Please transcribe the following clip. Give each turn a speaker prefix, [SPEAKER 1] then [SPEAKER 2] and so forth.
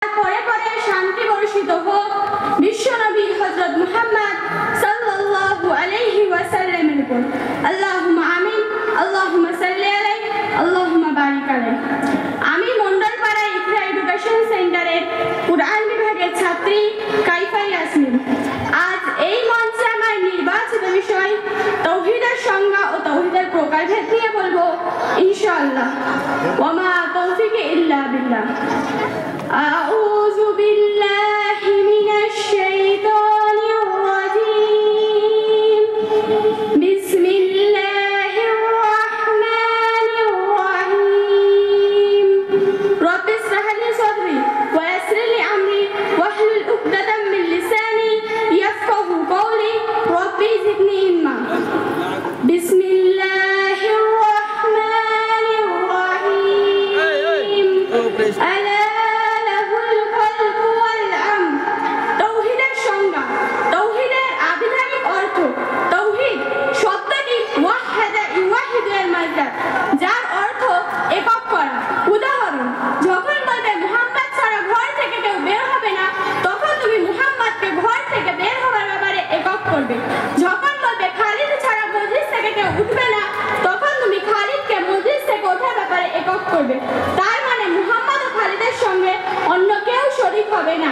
[SPEAKER 1] পরে পরে শান্তি বর্ষিত হোক বিশ্বনবী হযরত মুহাম্মদ সাল্লাল্লাহু আলাইহি ওয়াসাল্লামের উপর। আল্লাহুম্মা আমিন, আল্লাহুম্মা সাল্লি আলাইহি, আল্লাহুম্মা বারিক আলাইহি। আমি মন্ডলপাড়া ইকরা এডুকেশন সেন্টারের কুরআন বিভাগের ছাত্রী কাইফা ইয়াসমিন। আজ এই মঞ্চে আমার নির্বাচিত বিষয় তাওহীদের সংজ্ঞা ও তাওহীদের প্রকারভেদ নিয়ে বলবো ইনশাআল্লাহ। ওয়া মা তাওফীকি ইল্লা বিল্লাহ। أعوذ بالله من الشيطان الرجيم. بسم الله الرحمن الرحيم. رب اشرح لي صدري ويسر لي أمري واحلل عقدة من لساني يفقهوا قولي. رب زدني علما. بسم الله الرحمن الرحيم. ألا যার অর্থ একক করা। উদাহরণ, যখন বলবে মুহাম্মদ ছাড়া ঘর থেকে কেউ বের হবে না, তখন তুমি মুহাম্মদকে ঘর থেকে বের হওয়ার ব্যাপারে একক করবে। যখন বলবে খালিদ ছাড়া মজলিস থেকে কেউ উঠবে না, তখন তুমি খালিদকে মজলিস থেকে ওঠার ব্যাপারে একক করবে। তার মানে মুহাম্মদ ও খালিদের সঙ্গে অন্য কেউ শরীক হবে না।